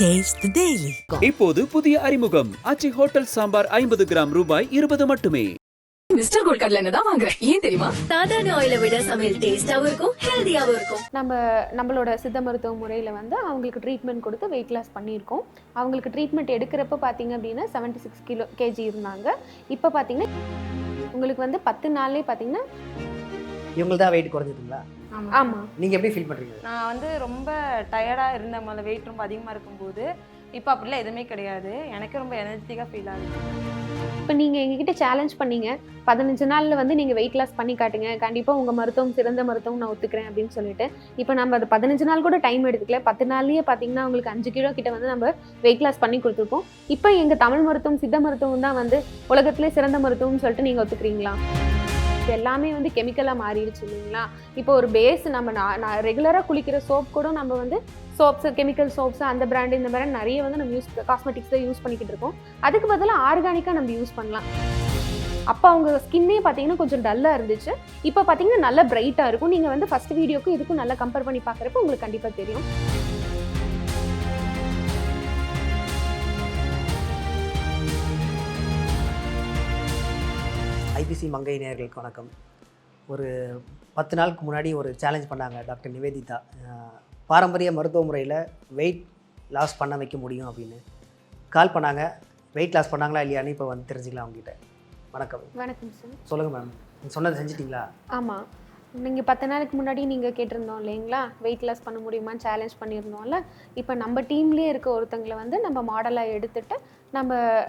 Taste the Daily. இப்போது புதிய அறிமுகம் ஆச்சி ஹோட்டல் சாம்பார் 50 கிராம் ரூபாய் 20 மட்டுமே. மிஸ்டர் கோல்ட் கடலை எண்ணெய் தான் வாங்குறேன். ஏன் தெரியுமா? சாதாரண ஆயிலை விட சமையல் டேஸ்டாவும் இருக்கும், ஹெல்தியாவும் இருக்கும். நம்மளோட சித்த மருத்துவ முறையில் வந்து அவங்களுக்கு ட்ரீட்மெண்ட் கொடுத்து வெயிட் லாஸ் பண்ணியிருக்கோம். அவங்களுக்கு ட்ரீட்மெண்ட் எடுக்கிறப்ப பார்த்தீங்க அப்படின்னா 76 கேஜி இருந்தாங்க. இப்போ பார்த்தீங்கன்னா உங்களுக்கு வந்து 10 நாள்லேயே பார்த்தீங்கன்னா இவங்களுக்கு தான் வெயிட் குறைஞ்சிதுங்களா? ஆமாம். நீங்கள் எப்படி ஃபீல் பண்ணுறீங்க? நான் வந்து ரொம்ப டயர்டாக இருந்த முதல்ல வெயிட் ரொம்ப அதிகமாக இருக்கும்போது இப்போ அப்படிலாம் எதுவுமே கிடையாது. எனக்கு ரொம்ப எனர்ஜெட்டிக்காக ஃபீல் ஆகுது. இப்போ நீங்கள் எங்ககிட்ட சேலஞ்ச் பண்ணீங்க 15 நாளில் வந்து நீங்கள் வெயிட் லாஸ் பண்ணி காட்டுங்க, கண்டிப்பாக உங்கள் மருத்துவம் சிறந்த மருத்துவம் நான் ஒத்துக்கிறேன் அப்படின்னு சொல்லிட்டு இப்போ நம்ம அது 15 நாள் கூட டைம் எடுத்துக்கல. 10 நாள்லேயே பார்த்தீங்கன்னா உங்களுக்கு 5 கிலோ கிட்ட வந்து நம்ம வெயிட் லாஸ் பண்ணி கொடுத்துருக்கோம். இப்போ எங்கள் தமிழ் மருத்துவம் சித்த மருத்துவம் தான் வந்து உலகத்திலே சிறந்த மருத்துவம்னு சொல்லிட்டு நீங்கள் ஒத்துக்கிறீங்களா? இப்போ எல்லாமே வந்து கெமிக்கலாக மாறிடுச்சு இல்லைங்களா? இப்போ ஒரு பேஸ் நம்ம நான் ரெகுலராக குளிக்கிற சோப் கூட நம்ம வந்து சோப்ஸு, கெமிக்கல் சோப்ஸு, அந்த பிராண்டு இந்த மாதிரி நிறைய வந்து நம்ம காஸ்மெட்டிக்ஸ் யூஸ் பண்ணிக்கிட்டு இருக்கோம். அதுக்கு பதிலாக ஆர்கானிக்காக நம்ம யூஸ் பண்ணலாம். அப்போ அவங்க ஸ்கின்னே பார்த்தீங்கன்னா கொஞ்சம் டல்லாக இருந்துச்சு. இப்போ பார்த்தீங்கன்னா நல்லா பிரைட்டாக இருக்கும். நீங்கள் வந்து ஃபஸ்ட் வீடியோக்கும் இதுக்கும் நல்லா கம்பேர் பண்ணி பார்க்குறப்ப உங்களுக்கு கண்டிப்பாக தெரியும். ஐபிசி மங்கை நேயர்களுக்கு வணக்கம். ஒரு 10 நாளுக்கு முன்னாடி ஒரு சேலஞ்ச் பண்ணாங்க டாக்டர் நிவேதிதா. பாரம்பரிய மருத்துவ முறையில் வெயிட் லாஸ் பண்ண வைக்க முடியும் அப்படின்னு கால் பண்ணாங்க. வெயிட் லாஸ் பண்ணாங்களா இல்லையான்னு இப்போ வந்து தெரிஞ்சுக்கலாம் அவங்ககிட்ட. வணக்கம். வணக்கம் சார். சொல்லுங்கள் மேம், நீங்கள் சொன்னதை செஞ்சிட்டிங்களா? ஆமாம், நீங்கள் 10 நாளுக்கு முன்னாடி நீங்கள் கேட்டிருந்தோம் இல்லைங்களா, வெயிட் லாஸ் பண்ண முடியுமான்னு சேலஞ்ச் பண்ணியிருந்தோம்ல. இப்போ நம்ம டீம்லேயே இருக்க ஒருத்தங்களை வந்து நம்ம மாடலாக எடுத்துகிட்டு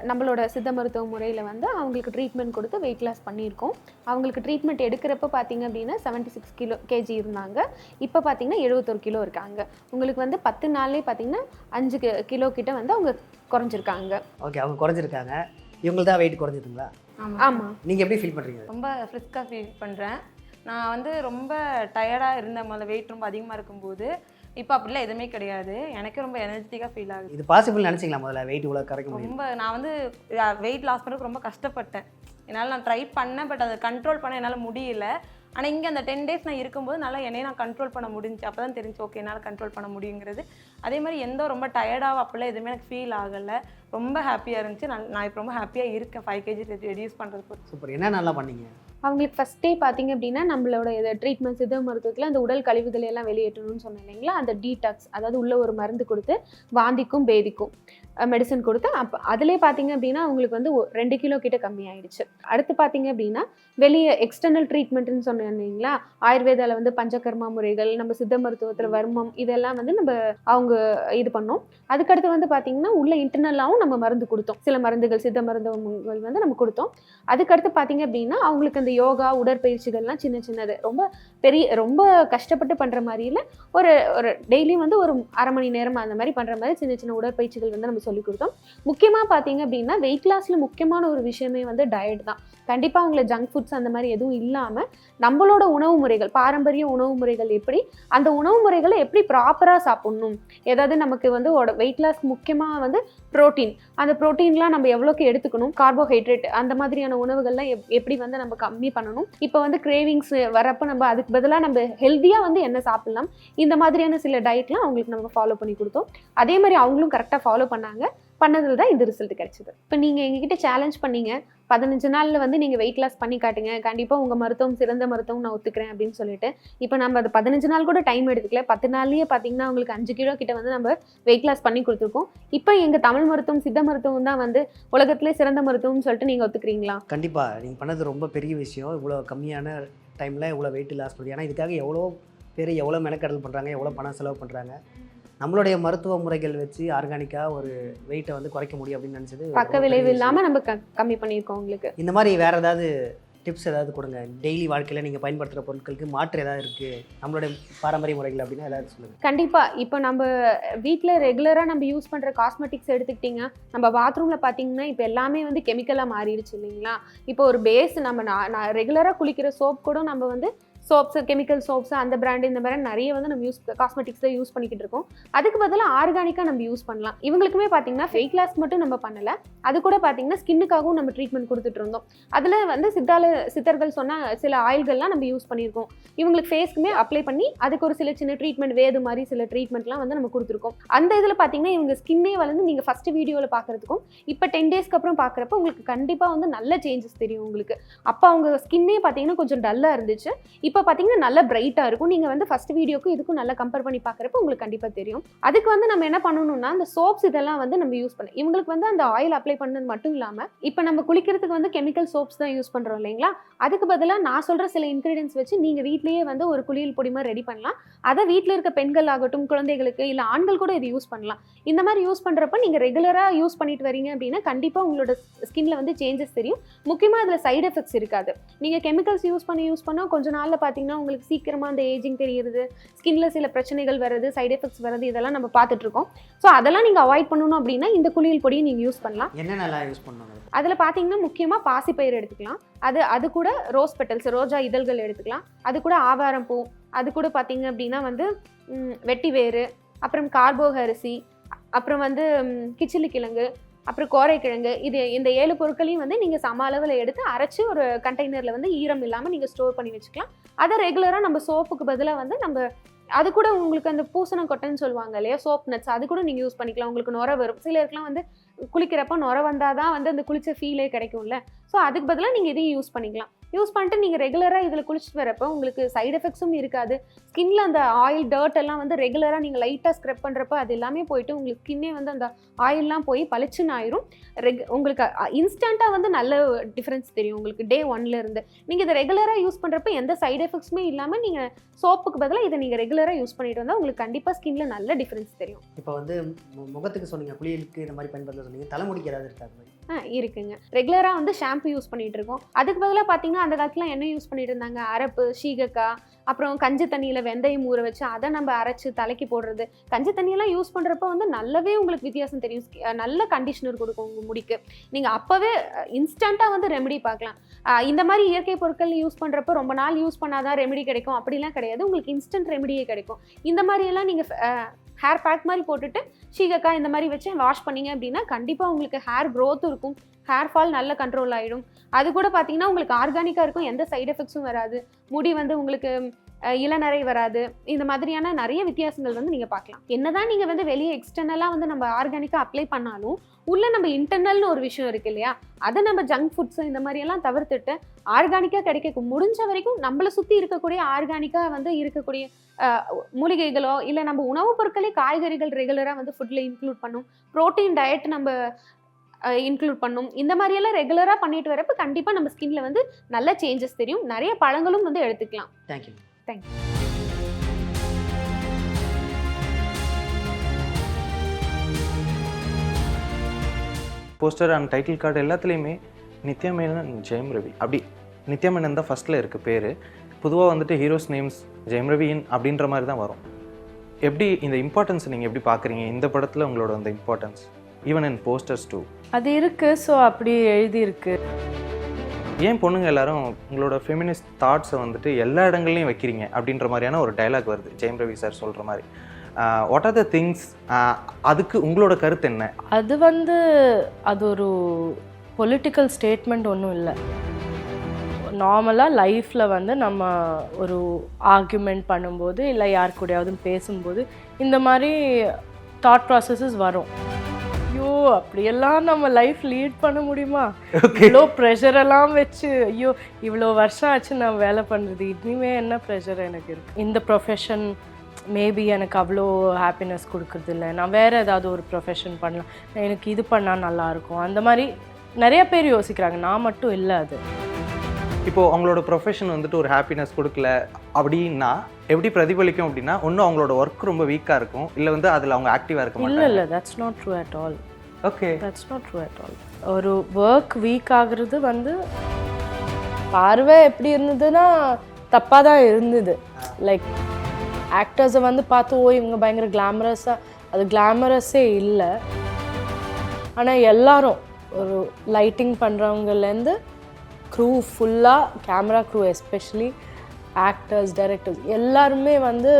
நம்மளோட சித்த மருத்துவ முறையில் வந்து அவங்களுக்கு ட்ரீட்மெண்ட் கொடுத்து வெயிட் லாஸ் பண்ணியிருக்கோம். அவங்களுக்கு ட்ரீட்மெண்ட் எடுக்கிறப்ப பார்த்தீங்க அப்படின்னா 76 கேஜி இருந்தாங்க. இப்போ பார்த்தீங்கன்னா 71 கிலோ இருக்காங்க. உங்களுக்கு வந்து 10 நாள்லேயே பார்த்தீங்கன்னா 5 கிலோ கிட்ட வந்து அவங்க குறைஞ்சிருக்காங்க. ஓகே, அவங்க குறைஞ்சிருக்காங்க. இவங்களுக்கு தான் வெயிட் குறைஞ்சிதுங்களா? ஆமாம். நீங்கள் எப்படி ஃபீல் பண்ணுறீங்க? ரொம்ப ஃப்ரிஸ்காக ஃபீல் பண்ணுறேன். நான் வந்து ரொம்ப டயர்டாக இருந்த முதல்ல வெயிட் ரொம்ப அதிகமாக இருக்கும்போது இப்போ அப்படிலாம் எதுவுமே கிடையாது. எனக்கு ரொம்ப எனர்ஜெட்டிக்காக ஃபீல் ஆகுது. இது பாசிபிள் நினச்சிங்களா முதல்ல வெயிட் இவ்வளோ கரைக்க முடியும்? ரொம்ப நான் வந்து வெயிட் லாஸ் பண்ணுறதுக்கு ரொம்ப கஷ்டப்பட்டேன். என்னால் நான் ட்ரை பண்ணேன், பட் அதை கண்ட்ரோல் பண்ண என்னால் முடியல. ஆனால் இங்கே அந்த 10 டேஸ் நான் இருக்கும்போது நல்லா என்னையே நான் கண்ட்ரோல் பண்ண முடிஞ்சு. அப்போ தான் தெரிஞ்சு ஓகே என்னால் கண்ட்ரோல் பண்ண முடியுங்கிறது. அதே மாதிரி எந்த ரொம்ப டயர்டாக அப்படிலாம் எதுவுமே எனக்கு ஃபீல் ஆகலை. ரொம்ப ஹாப்பியாக இருந்துச்சு. நான் இப்போ ரொம்ப ஹாப்பியாக இருக்கேன் 5 கேஜி ரெடியூஸ் பண்ணுறது. சூப்பர். என்ன நல்லா பண்ணீங்க? அவங்களுக்கு ஃபஸ்ட்டே பார்த்தீங்க அப்படின்னா நம்மளோட இதை ட்ரீட்மெண்ட் சித்த மருத்துவத்தில் அந்த உடல் கழிவுகளை எல்லாம் வெளியேற்றணும்னு சொன்னேன் இல்லைங்களா, அந்த டீடாக்ஸ், அதாவது உள்ள ஒரு மருந்து கொடுத்து வாந்திக்கும் பேதிக்கும் மெடிசன் கொடுத்து அப்போ அதிலே பார்த்தீங்க அப்படின்னா அவங்களுக்கு வந்து 2 கிலோ கிட்ட கம்மியாயிடுச்சு. அடுத்து பார்த்தீங்க அப்படின்னா வெளியே எக்ஸ்டர்னல் ட்ரீட்மெண்ட்டுன்னு சொன்னேன் இல்லைங்களா, ஆயுர்வேதாவில் வந்து பஞ்சகர்மா முறைகள், நம்ம சித்த மருத்துவத்தில் வர்மம், இதெல்லாம் வந்து நம்ம அவங்க இது பண்ணோம். அதுக்கடுத்து வந்து பார்த்தீங்கன்னா உள்ள இன்டர்னலாகவும் நம்ம மருந்து கொடுத்தோம். சில மருந்துகள் சித்த மருந்துகள் வந்து நம்ம கொடுத்தோம். அதுக்கடுத்து பார்த்தீங்க அப்படின்னா அவங்களுக்கு அந்த யோகா உடற்பயிற்சிகள்லாம் சின்ன சின்னது ரொம்ப கஷ்டப்பட்டு பண்ணுற மாதிரியில் ஒரு டெய்லியும் வந்து ஒரு அரை மணி நேரம் அந்த மாதிரி பண்ணுற மாதிரி சின்ன சின்ன உடற்பயிற்சிகள் வந்து நம்ம சொல்லிக் கொடுத்தோம். முக்கியமாக பார்த்தீங்க அப்படின்னா வெயிட் லாஸில் முக்கியமான ஒரு விஷயமே வந்து டயட் தான். கண்டிப்பாக அவங்கள ஜங்க் ஃபுட்ஸ் அந்த மாதிரி எதுவும் இல்லாமல் நம்மளோட உணவு முறைகள், பாரம்பரிய உணவு முறைகள் எப்படி, அந்த உணவு முறைகளை எப்படி ப்ராப்பராக சாப்பிட்ணும், ஏதாவது நமக்கு வந்து வெயிட் லாஸ்க்கு முக்கியமாக வந்து ப்ரோட்டீன், அந்த ப்ரோட்டீன்லாம் நம்ம எவ்வளோக்கு எடுத்துக்கணும், கார்போஹைட்ரேட் அந்த மாதிரியான உணவுகள்லாம் எப்படி வந்து நம்ம கம்மி பண்ணணும். இப்போ வந்து கிரேவிங்ஸ் வரப்போ நம்ம அதுக்கு பதிலாக நம்ம ஹெல்த்தியாக வந்து என்ன சாப்பிட்லாம், இந்த மாதிரியான சில டயட்லாம் அவங்களுக்கு நம்ம ஃபாலோ பண்ணி கொடுத்தோம். அதே மாதிரி அவங்களும் கரெக்டாக ஃபாலோ பண்ணதில் தான் இந்த ரிசல்ட் கிடைச்சிது. இப்போ நீங்கள் எங்ககிட்ட சேலஞ்ச் பண்ணீங்க 15 நாளில் வந்து நீங்கள் வெயிட் லாஸ் பண்ணி காட்டுங்க, கண்டிப்பாக உங்கள் மருத்துவம் சிறந்த மருத்துவம் நான் ஒத்துக்கிறேன் அப்படின்னு சொல்லிட்டு இப்போ நம்ம அது 15 நாள் கூட டைம் எடுத்துக்கல. 10 நாள்லேயே பார்த்தீங்கன்னா உங்களுக்கு 5 கிலோ கிட்ட வந்து நம்ம வெயிட் லாஸ் பண்ணி கொடுத்துருக்கோம். இப்போ எங்கள் தமிழ் மருத்துவம் சித்த மருத்துவம் தான் வந்து உலகத்திலே சிறந்த மருத்துவம்னு சொல்லிட்டு நீங்கள் ஒத்துக்கிறீங்களா? கண்டிப்பாக நீங்கள் பண்ணது ரொம்ப பெரிய விஷயம். இவ்வளோ கம்மியான டைமில் இவ்வளோ வெயிட் லாஸ் பண்ணுறது. ஏன்னா இதுக்காக எவ்வளோ பேர் எவ்வளோ மெனக்கடல் பண்ணுறாங்க, எவ்வளோ பணம் செலவு பண்ணுறாங்க. நம்மளுடைய மருத்துவ முறைகள் வச்சு ஆர்கானிக்காக ஒரு வெயிட்டை வந்து குறைக்க முடியும் அப்படின்னு நினச்சது பக்க விளைவு இல்லாமல் நம்ம கம்மி பண்ணியிருக்கோம். உங்களுக்கு இந்த மாதிரி வேறு ஏதாவது டிப்ஸ் ஏதாவது கொடுங்க. டெய்லி வாழ்க்கையில் நீங்கள் பயன்படுத்துகிற பொருட்களுக்கு மாற்று ஏதாவது இருக்குது நம்மளுடைய பாரம்பரிய முறைகள் அப்படின்னா ஏதாவது சொல்லுங்கள். கண்டிப்பாக. இப்போ நம்ம வீட்டில் ரெகுலராக நம்ம யூஸ் பண்ணுற காஸ்மெட்டிக்ஸ் எடுத்துக்கிட்டிங்க, நம்ம பாத்ரூமில் பார்த்தீங்கன்னா இப்போ எல்லாமே வந்து கெமிக்கலாக மாறிடுச்சு இல்லைங்களா. இப்போ ஒரு பேஸ் நம்ம நான் ரெகுலராக குளிக்கிற சோப் கூட நம்ம வந்து சோப்ஸ், கெமிக்கல் சோப்ஸ், அந்த பிராண்டு இந்த மாதிரி நிறைய வந்து நம்ம காஸ்மெட்டிக்ஸில் யூஸ் பண்ணிக்கிட்டு இருக்கோம். அதுக்கு பதிலாக ஆர்கானிக்காக நம்ம யூஸ் பண்ணலாம். இவங்களுக்குமே பார்த்தீங்கன்னா வெயிட் லாஸ் மட்டும் நம்ம பண்ணலை, அது கூட பார்த்தீங்கன்னா ஸ்கின்னுக்காகவும் நம்ம ட்ரீட்மெண்ட் கொடுத்துட்டு இருந்தோம். அதில் வந்து சித்தர்கள் சொன்ன சில ஆயில்கள்லாம் நம்ம யூஸ் பண்ணியிருக்கோம். இவங்களுக்கு ஃபேஸ்க்குமே அப்ளை பண்ணி அதுக்கு ஒரு சில சின்ன ட்ரீட்மெண்ட், வேது மாதிரி சில ட்ரீட்மெண்ட்லாம் வந்து நம்ம கொடுத்துருக்கோம். அந்த இதில் பார்த்தீங்கன்னா இவங்க ஸ்கின்னே வந்து நீங்கள் ஃபஸ்ட்டு வீடியோவில் பார்க்குறதுக்கும் இப்போ 10 டேஸ்க்கு அப்புறம் பார்க்குறப்ப உங்களுக்கு கண்டிப்பாக வந்து நல்ல சேஞ்சஸ் தெரியும் உங்களுக்கு. அப்போ அவங்க ஸ்கின்னே பார்த்தீங்கன்னா கொஞ்சம் டல்லாக இருந்துச்சு, இப்போ பார்த்தீங்கன்னா நல்லா பிரைட்டாக இருக்கும். நீங்கள் வந்து ஃபஸ்ட் வீடியோக்கும் இதுக்கும் நல்லா கம்பேர் பண்ணி பார்க்குறப்ப உங்களுக்கு கண்டிப்பாக தெரியும். அதுக்கு வந்து நம்ம என்ன பண்ணணும்னா அந்த சோப்ஸ் இதெல்லாம் வந்து நம்ம யூஸ் பண்ணலாம். இவங்களுக்கு வந்து அந்த ஆயில் அப்ளை பண்ணது மட்டும் இல்லாமல் இப்போ நம்ம குளிக்கிறதுக்கு வந்து கெமிக்கல் சோப்ஸ் தான் யூஸ் பண்ணுறோம் இல்லைங்களா, அதுக்கு பதிலாக நான் சொல்கிற சில இன்க்ரீடியன்ஸ் வச்சு நீங்கள் வீட்லேயே வந்து ஒரு குளியல் பொடி மாதிரி ரெடி பண்ணலாம். அதை வீட்டில் இருக்க பெண்கள் ஆகட்டும், குழந்தைகளுக்கு இல்லை ஆண்கள் கூட இது யூஸ் பண்ணலாம். இந்த மாதிரி யூஸ் பண்ணுறப்ப நீங்கள் ரெகுலராக யூஸ் பண்ணிட்டு வரீங்க அப்படின்னா கண்டிப்பாக உங்களோட ஸ்கின்ல வந்து சேஞ்சஸ் தெரியும். முக்கியமாக அதில் சைடு எஃபெக்ட்ஸ் இருக்காது. நீங்கள் கெமிக்கல்ஸ் யூஸ் பண்ணால் கொஞ்ச நாளில் பார்த்தீங்கன்னா உங்களுக்கு சீக்கிரமாக அந்த ஏஜிங் தெரியுது, ஸ்கின்ல சில பிரச்சனைகள் வருது, சைடு எஃபெக்ட்ஸ் வருது, இதெல்லாம் நம்ம பார்த்துட்டு இருக்கோம். ஸோ அதெல்லாம் நீங்கள் அவாய்ட் பண்ணணும் அப்படின்னா இந்த குளியல் பொடியை நீங்கள் யூஸ் பண்ணலாம். என்னென்னலாம் யூஸ் பண்ணணும்? அதில் பார்த்தீங்கன்னா முக்கியமாக பாசிப்பயிறு எடுத்துக்கலாம். அது கூட ரோஸ் பெட்டல்ஸ், ரோஜா இதழ்கள் எடுத்துக்கலாம். அது கூட ஆவாரம் பூ, அது கூட பார்த்தீங்க அப்படின்னா வந்து வெட்டி வேறு, அப்புறம் கார்போக அரிசி, அப்புறம் வந்து கிச்சிலி கிழங்கு, அப்புறம் கோரைக்கிழங்கு, இந்த 7 பொருட்களையும் வந்து நீங்கள் சம அளவில் எடுத்து அரைச்சி ஒரு கண்டெய்னரில் வந்து ஈரம் இல்லாமல் நீங்கள் ஸ்டோர் பண்ணி வச்சுக்கலாம். அதை ரெகுலராக நம்ம சோப்புக்கு பதிலாக வந்து நம்ம அது கூட உங்களுக்கு அந்த பூசணக்கொட்டைன்னு சொல்லுவாங்க இல்லையா, சோப் நட்ஸ், அது கூட நீங்கள் யூஸ் பண்ணிக்கலாம். உங்களுக்கு நுர வரும், சிலருக்குலாம் வந்து குளிக்கிறப்ப நுர வந்தால் தான் வந்து அந்த குளிச்ச ஃபீலே கிடைக்கும்ல. ஸோ அதுக்கு பதிலாக நீங்கள் இதையும் யூஸ் பண்ணிக்கலாம். யூஸ் பண்ணிட்டு நீங்கள் ரெகுலராக இதில் குளிச்சுட்டு வரப்போ உங்களுக்கு சைடு எஃபெக்ட்ஸும் இருக்காது. ஸ்கின்ல அந்த ஆயில் டர்ட் எல்லாம் வந்து ரெகுலராக நீங்கள் லைட்டாக ஸ்க்ரப் பண்ணுறப்ப அது எல்லாமே போயிட்டு உங்களுக்கு ஸ்கின்னே வந்து அந்த ஆயிலெலாம் போய் பளிச்சுன்னு ஆயிரும். உங்களுக்கு இன்ஸ்டண்ட்டாக வந்து நல்ல டிஃப்ரென்ஸ் தெரியும் உங்களுக்கு டே 1லேருந்து. நீங்கள் இதை ரெகுலராக யூஸ் பண்ணுறப்ப எந்த சைடு எஃபெக்ட்ஸுமே இல்லாமல் நீங்கள் சோப்புக்கு பதிலாக இதை நீங்கள் ரெகுலராக யூஸ் பண்ணிட்டு வந்தால் உங்களுக்கு கண்டிப்பாக ஸ்கின்ல நல்ல டிஃப்ரென்ஸ் தெரியும். இப்போ வந்து முகத்துக்கு சொன்னீங்க, குளியலுக்கு இந்த மாதிரி பயன்படுத்த சொன்னீங்க, தலைமுடிக்கு ஏதாவது இருக்காது? இருக்குங்க. ரெகுலராக வந்து ஷாம்பு யூஸ் பண்ணிட்டு இருக்கோம். அதுக்கு பதிலாக பார்த்தீங்கன்னா அந்த காலத்தில் என்ன யூஸ் பண்ணிட்டு இருந்தாங்க, அரப்பு, சீகக்காய், அப்புறம் கஞ்சி தண்ணியில் வெந்தயம் ஊற வச்சு அதை நம்ம அரைச்சி தலைக்கு போடுறது. கஞ்சி தண்ணியெல்லாம் யூஸ் பண்ணுறப்ப வந்து நல்லாவே உங்களுக்கு வித்தியாசம் தெரியும். நல்ல கண்டிஷனர் கொடுக்கும் உங்கள் முடிக்கு. நீங்கள் அப்போவே இன்ஸ்டண்ட்டாக வந்து ரெமெடி பார்க்கலாம். இந்த மாதிரி இயற்கை பொருட்கள் யூஸ் பண்ணுறப்ப ரொம்ப நாள் யூஸ் பண்ணாதான் ரெமெடி கிடைக்கும் அப்படிலாம் கிடையாது. உங்களுக்கு இன்ஸ்டன்ட் ரெமெடியே கிடைக்கும். இந்த மாதிரியெல்லாம் நீங்கள் ஹேர் பேக் மாதிரி போட்டுட்டு சீகக்காய் இந்த மாதிரி வச்சு வாஷ் பண்ணிங்க அப்படின்னா கண்டிப்பாக உங்களுக்கு ஹேர் க்ரோத்தும் இருக்கும், ஹேர் ஃபால் நல்ல கண்ட்ரோல் ஆகிடும். அது கூட பார்த்தீங்கன்னா உங்களுக்கு ஆர்கானிக்காக இருக்கும், எந்த சைடு எஃபெக்ட்ஸும் வராது, முடி வந்து உங்களுக்கு இளநரை வராது. இந்த மாதிரியான நிறைய வித்தியாசங்கள் வந்து நீங்கள் பார்க்கலாம். என்னதான் நீங்கள் வந்து வெளியே எக்ஸ்டர்னலாக வந்து நம்ம ஆர்கானிக்காக அப்ளை பண்ணாலும் உள்ள நம்ம இன்டர்னல்னு ஒரு விஷயம் இருக்கு இல்லையா, அதை நம்ம ஜங்க் ஃபுட்ஸ் இந்த மாதிரியெல்லாம் தவிர்த்துட்டு ஆர்கானிக்காக கிடைக்க முடிஞ்ச வரைக்கும் நம்மளை சுற்றி இருக்கக்கூடிய ஆர்கானிக்காக வந்து இருக்கக்கூடிய மூலிகைகளோ இல்லை நம்ம உணவுப் பொருட்களே காய்கறிகள் ரெகுலராக வந்து ஃபுட்டில் இன்க்ளூட் பண்ணும், ப்ரோட்டீன் டயட் நம்ம இன்க்ளூட் பண்ணும். இந்த மாதிரியெல்லாம் ரெகுலராக பண்ணிட்டு வரப்போ கண்டிப்பாக நம்ம ஸ்கின்ல வந்து நல்ல சேஞ்சஸ் தெரியும். நிறைய பழங்களும் வந்து எடுத்துக்கலாம். Thank you. Thank you. Poster and title card எல்லாத்துலேயுமே நித்யா மேனன், ஜெயம் ரவி, அப்படி நித்யா மேனன் தான் ஃபஸ்ட்டில் இருக்குது பேர். பொதுவாக வந்துட்டு ஹீரோஸ் நேம்ஸ் ஜெயம் ரவியின் அப்படின்ற மாதிரி தான் வரும். எப்படி இந்த இம்பார்ட்டன்ஸ் நீங்கள் எப்படி பார்க்குறீங்க இந்த படத்தில், உங்களோட அந்த importance even in posters too? அது இருக்குது. ஸோ அப்படி எழுதியிருக்கு. ஏன் பொண்ணுங்க எல்லாரும் உங்களோட ஃபெமினிஸ்ட் தாட்ஸை வந்துட்டு எல்லா இடங்கள்லையும் வைக்கிறீங்க அப்படின்ற மாதிரியான ஒரு டைலாக் வருது ஜெயம் ரவி சார் சொல்கிற மாதிரி. வாட் ஆர் த திங்ஸ், அதுக்கு உங்களோட கருத்து என்ன? அது ஒரு பொலிட்டிக்கல் ஸ்டேட்மெண்ட் ஒன்றும் இல்லை. நார்மலாக லைஃப்பில் வந்து நம்ம ஒரு ஆர்கியூமெண்ட் பண்ணும்போது இல்லை யார் கூடயாவது பேசும்போது இந்த மாதிரி தாட் ப்ராசஸஸ் வரும். ஐயோ அப்படியெல்லாம் நம்ம லைஃப் லீட் பண்ண முடியுமா, இவ்வளோ ப்ரெஷரெல்லாம் வச்சு, ஐயோ இவ்வளோ வருஷம் ஆச்சு நான் வேலை பண்ணுறது, இனிமேல் என்ன ப்ரெஷர் எனக்கு இருக்குது, இந்த ப்ரொஃபஷன் மேபி எனக்கு அவ்வளோ ஹாப்பினஸ் கொடுக்குறது இல்லை, நான் வேறு ஏதாவது ஒரு ப்ரொஃபஷன் பண்ணலாம், எனக்கு இது பண்ணால் நல்லாயிருக்கும், அந்த மாதிரி நிறைய பேர் யோசிக்கிறாங்க, நான் மட்டும் இல்லை. அது இப்போது அவங்களோட ப்ரொஃபஷன் வந்துட்டு ஒரு ஹாப்பினஸ் கொடுக்கல அப்படின்னா எப்படி பிரதிபலிக்கும் அப்படின்னா, ஒன்றும் அவங்களோட ஒர்க் ரொம்ப வீக்காக இருக்கும், இல்லை வந்து அதில் அவங்க ஆக்டிவாக இருக்கும். இல்லை that's not true at all. Okay, that's not true at all. ஒரு ஒர்க் வீக் ஆகுறது வந்து பார்வை எப்படி இருந்ததுன்னா தப்பாக தான் இருந்தது. லைக் ஆக்டர்ஸை வந்து பார்த்து இவங்க பயங்கர கிளாமரஸாக, அது கிளாமரஸே இல்லை. ஆனால் எல்லாரும் ஒரு லைட்டிங் பண்ணுறவங்கலேருந்து க்ரூ ஃபுல்லாக, camera crew especially actors directors எல்லாருமே வந்து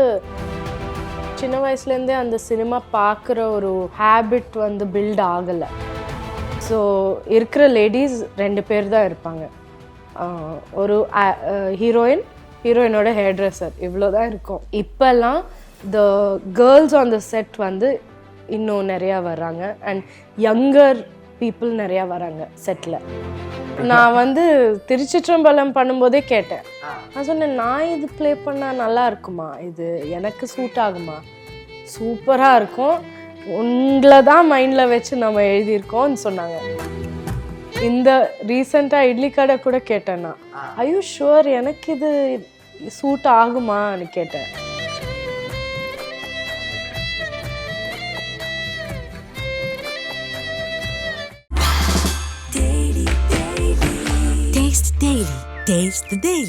சின்ன வயசுலேருந்தே அந்த சினிமா பார்க்குற ஒரு ஹேபிட் வந்து பில்ட் ஆகலை. ஸோ இருக்கிற லேடிஸ் 2 பேர் தான் இருப்பாங்க. ஒரு ஹீரோயினோட ஹேர் ட்ரெஸ்ஸர், இவ்வளோ தான் இருக்கும். இப்போல்லாம் the girls on the set வந்து இன்னும் நிறையா வர்றாங்க அண்ட் யங்கர் பீப்புள் நிறையா வராங்க செட்டில். நான் வந்து திருச்சிற்றம்பலம் பண்ணும்போதே கேட்டேன். நான் சொன்னேன், நான் இது ப்ளே பண்ணால் நல்லா இருக்குமா, இது எனக்கு சூட் ஆகுமா? சூப்பராக இருக்கும், உங்களை தான் மைண்டில் வச்சு நம்ம எழுதியிருக்கோம்னு சொன்னாங்க. இந்த ரீசெண்டாக இட்லி கடை கூட கேட்டேன்னா, ஐ யூ ஷுவர் எனக்கு இது சூட் ஆகுமான்னு கேட்டேன்.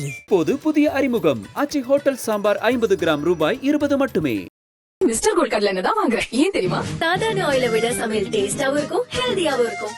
இப்போது புதிய அறிமுகம் ஆச்சி ஹோட்டல் சாம்பார் 50 கிராம் ரூபாய் 20 மட்டுமே. மிஸ்டர் கோல்ட் கடலை எண்ணெய் தான் வாங்குறேன். ஏன் தெரியுமா? சாதாரண ஆயிலை விட சமையல் டேஸ்டாவும் இருக்கும், ஹெல்தியாவும் இருக்கும்.